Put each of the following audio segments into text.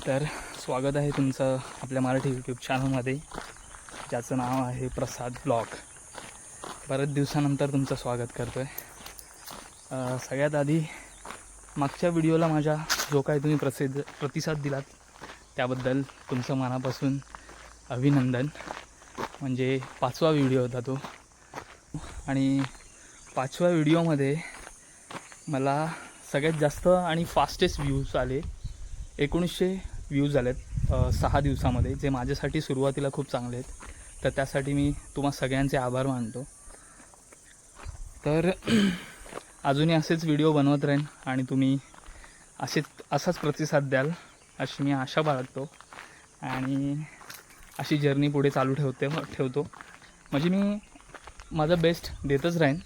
तर स्वागत आहे तुमचं आपल्या मराठी यूट्यूब चॅनलमध्ये, ज्याचं नाव आहे प्रसाद ब्लॉग. बरेच दिवसानंतर तुमचं स्वागत करतो आहे. सगळ्यात आधी मागच्या व्हिडिओला माझ्या जो काही तुम्ही प्रतिसाद दिलात त्याबद्दल तुमचं मनापासून अभिनंदन. म्हणजे 5वा व्हिडिओ होता तो, आणि 5व्या व्हिडिओमध्ये मला सगळ्यात जास्त आणि फास्टेस्ट व्ह्यूज आले. 1900 व्ह्यूज आलेत 6 दिवसामध्ये, जे माझ्यासाठी सुरुवातीला खूप चांगले आहेत. तर त्यासाठी मी तुम्हा सगळ्यांचे आभार मानतो. तर अजूनही असेच व्हिडिओ बनवत राहीन आणि तुम्ही असाच प्रतिसाद द्याल अशी मी आशा बाळगतो, आणि अशी जर्नी पुढे चालू ठेवतो. म्हणजे मी माझं बेस्ट देतच राहीन,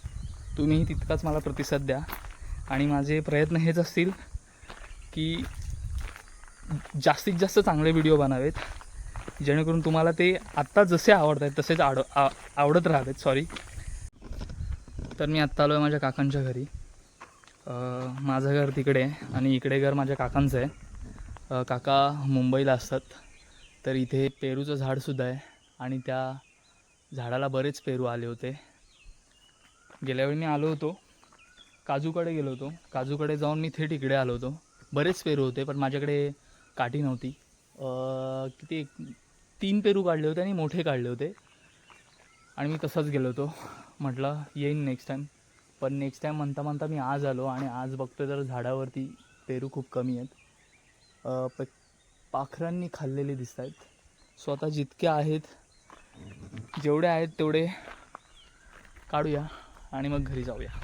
तुम्ही तितकाच मला प्रतिसाद द्या. आणि माझे प्रयत्न हेच असतील की जास्तीत जास्त चांगले व्हिडिओ बनावेत, जेणेकरून तुम्हाला ते आत्ता जसे आवडत आहेत तसेच आवडत राहावेत. तर मी आत्ता आलो आहे माझ्या काकांच्या घरी. माझं घर तिकडे आहे आणि इकडे घर माझ्या काकांचं आहे. काका मुंबईला असतात. तर इथे पेरूचं झाडसुद्धा आहे आणि त्या झाडाला बरेच पेरू आले होते. गेल्यावेळी मी आलो होतो, काजूकडे गेलो होतो. काजूकडे जाऊन मी थेट इकडे आलो होतो. बरेच पेरू होते पण माझ्याकडे काठी नव्हती. किती 3 पेरू काढले होते आणि मोठे काढले होते, आणि मी तसाच गेलो होतो. म्हटलं येईन नेक्स्ट टाईम. पण नेक्स्ट टाईम म्हणता मी आज आलो आणि आज बघतो तर झाडावरती पेरू खूप कमी आहेत. पाखरांनी खाल्लेले दिसत आहेत. सो आता जितके आहेत, जेवढे आहेत तेवढे काढूया आणि मग घरी जाऊया.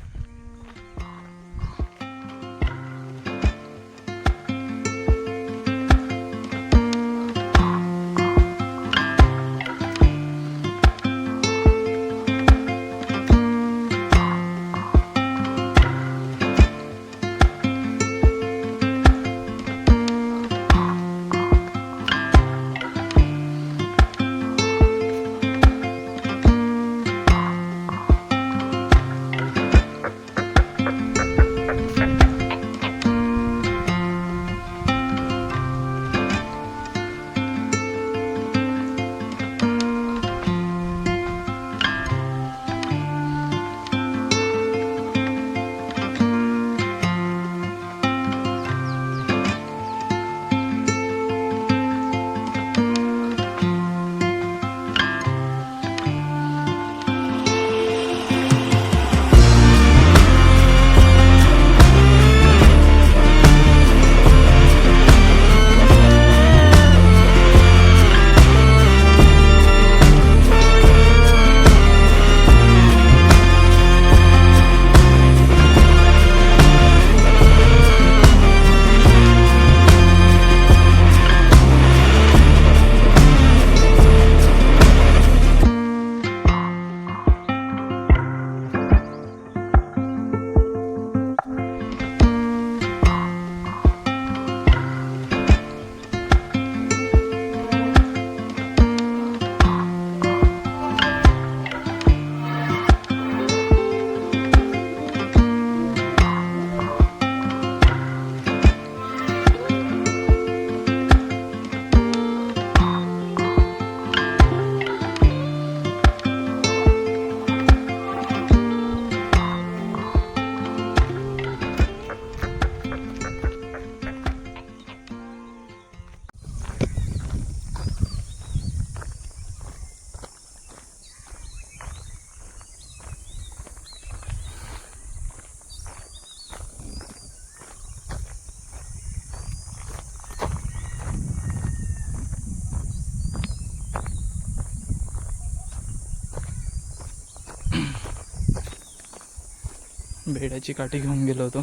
भेड्याची काठी घेऊन गेलो होतो,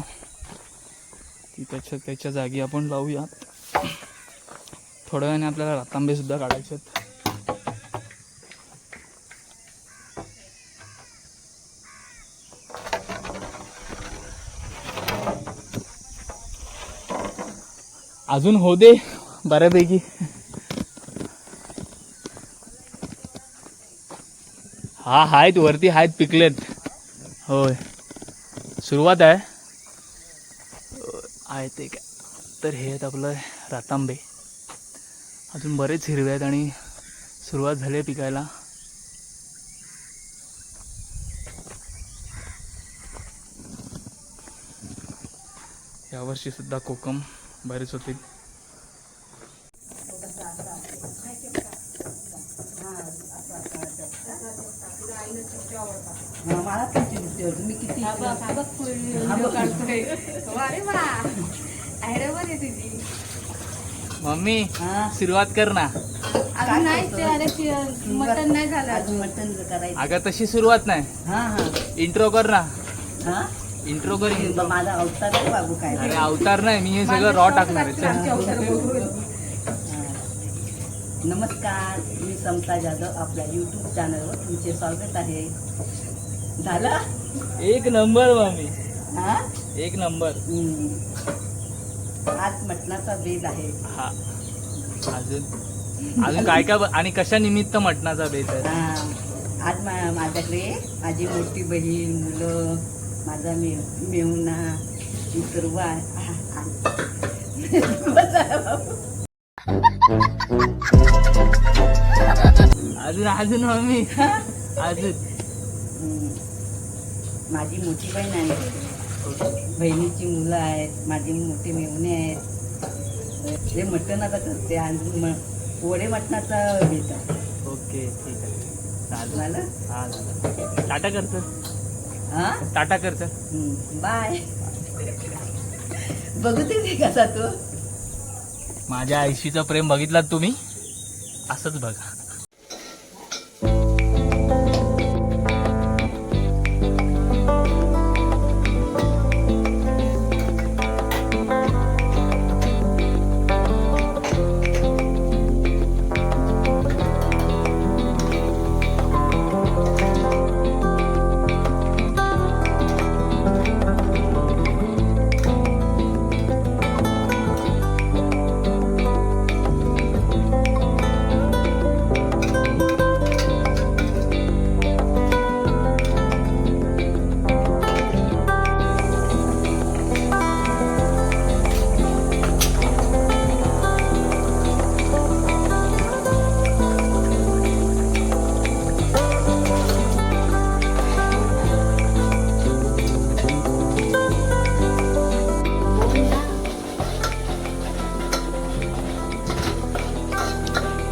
ती त्याच्या जागी आपण लावूया. थोड्या वेळाने आपल्याला रातांबेसुद्धा काढायचे आहेत. अजून हो दे बऱ्यापैकी. हा आहेत वरती, आहेत पिकलेत. होय, सुरुवात आहे. आहे ते काय. तर हे आहेत आपलं रातांबे. अजून बरेच हिरवे आहेत आणि सुरुवात झाली आहे पिकायला. यावर्षी सुद्धा कोकम बरेच होतील. मी किती मम्मी सुरुवात कर ना. मटन नाही झालं अजून. मटन करायचं. अगं तशी सुरुवात नाही. हा हा इंट्रो कर ना. हा इंट्रो कर. माझा अवतार आहे बाबू काय. अरे अवतार नाही, मी हे सगळं रॉ टाकणार आहे. नमस्कार, मी समता जाधव. आपल्या यूट्यूब चॅनलवर तुमचे स्वागत आहे. झालं एक नंबर मम्मी, हा एक नंबर. आज मटणाचा बेत आहे. हा अजून काय काय आणि कशा निमित्त मटणाचा बेत आहे? आज माझ्याकडे माझी मोठी बहीण, मुलं, माझा मेहुणा, मी सर्व अजून मम्मी अजून माझी मोठी बहीण आहे, बहिणीची मुलं आहेत, माझी मोठी मेहुणे आहेत. हे मटण आता करते आणि पोळे मटणाचा बेत आहे. ओके ठीक आहे. झालं? हा झालं. टाटा करतं. हा टाटा करतं. बाय. बघू ते कसा तो. माझ्या आयुष्याचं प्रेम बघितलात तुम्ही, असंच बघा.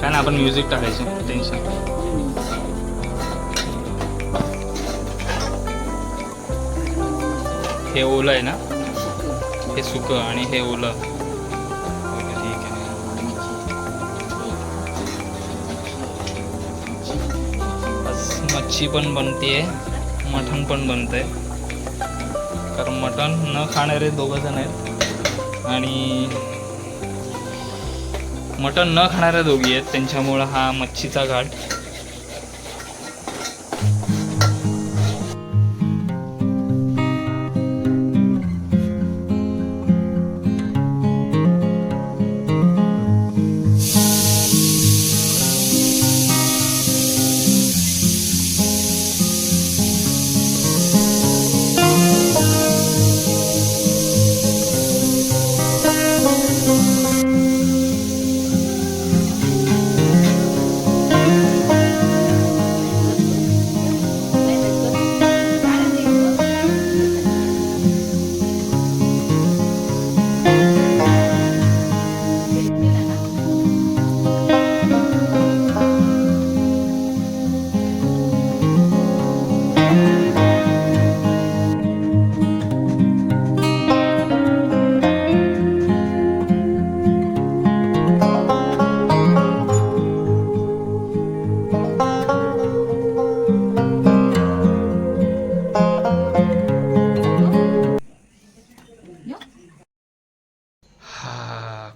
काय ना, आपण म्युझिक टाकायचं. टेन्शन. हे ओलं आहे ना, हे सुकं आणि हे ओलं. ओके ठीक आहे. बस मच्छी पण बनते, मटण पण बनतंय. कारण मटण न खाणारे दोघं जण आहेत आणि मटण न खाणाऱ्या दोघी आहेत, त्यांच्यामुळं हा मच्छीचा घाट.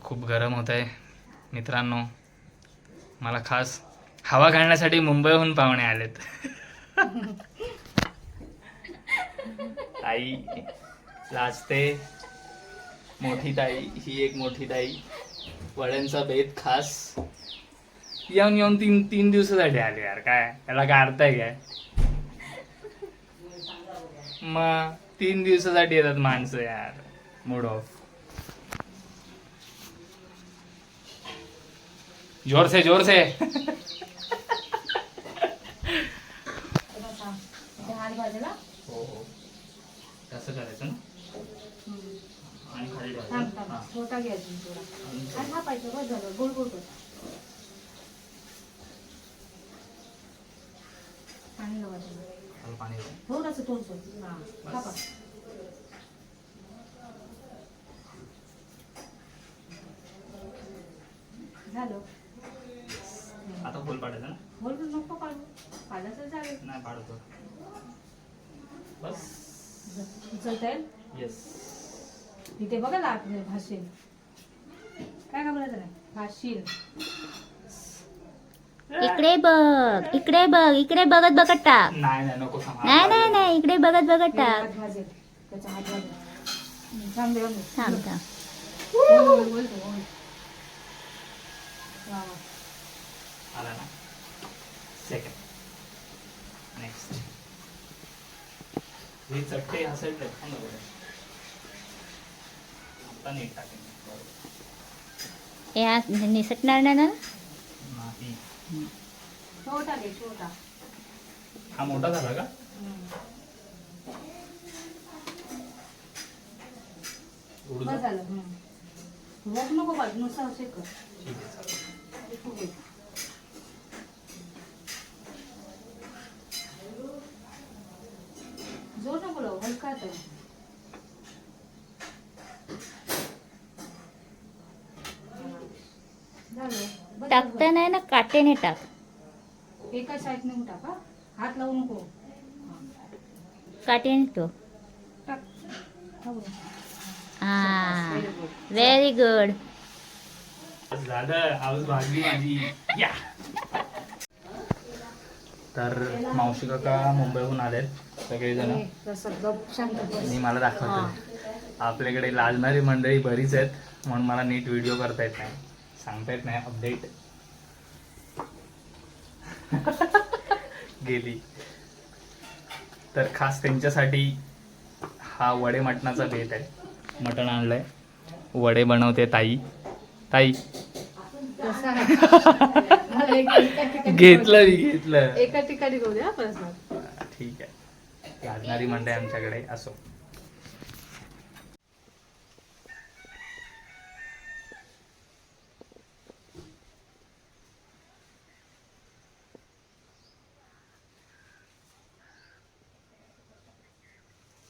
खूप गरम होत आहे मित्रांनो. मला खास हवा घालण्यासाठी मुंबईहून पाहुणे आलेत. ताई लाजते, मोठी ताई, ही एक मोठी ताई. वड्यांचा बेत खास येऊन तीन दिवसासाठी आले यार. काय याला काय अर्थ आहे काय? मग 3 दिवसासाठी येतात माणसं यार. Mood off. जोर से जोर से. हात भाजला. हो हो कसं करायचं ना आणि खाली थांब ठेवायचं. थांब हां. छोटा घ्यायचा थोडा. आणि हा पाहिजे बस झालं. गोल गोल कर. पाणी लावायचं. त्याला पाणी द्या. थोडंसं थोडंसं. हां थापा. झालं. आता होल पाडायचं ना. गोल गोल नको पाडू. पाडलं तर चालेल. नाही पाडतो. बस. उचलता येईल. येस. इथे बघा लाट भाषेल. काय घाबरायचं नाही. भाषील. इकडे बघ इकडे बघ इकडे बघत बघत टाक. नाही नाही नको सांग. नाही नाही नाही इकडे बघत बघत टाक. हात भाजेल. त्याचा हात भाजेल. थांब देवा मी. थांब थांब. बोल. वा वा. आला ना. सेकंड. नेक्स्ट. हे चट्टे हसडले. आता नीट टाकेन. हे आज निसटणार नाही ना. नाही. छोटा घे छोटा. हा मोठा झाला का? उडू बस द्या. झालं. रोग नको पाहिजे नुसतं असे कर. ठीक आहे चालेल. खूप आहे. जोर नको लावू हलका आहे. झालं. बस टाकता झालं. नाही ना काटेने टाक. एका साईडने टाका. हात लावू नको. काटेने तो. टाक. हा बघ. हा Very good. Very good. झालं. आवाज भागली माझी. या. तर मावशी काका मुंबईहून आलेत सगळेजण. ए, तसं गप शांत बस. मी मला दाखवतो. आपल्याकडे लाजणारी मंडळी बरीच आहेत म्हणून मला नीट व्हिडिओ करता येत नाही, सांगता येत नाही. अपडेट गेली. तर खास त्यांच्यासाठी हा वडे मटणाचा बेत आहे. मटण आणलंय. वडे बनवते ताई. ताई तसं आहे. मला एका ठिकाणी घेतलं. एका ठिकाणी घेऊ द्या प्रसाद. ठीक आहे. लाजणारी मंडळी आमच्याकडे असो.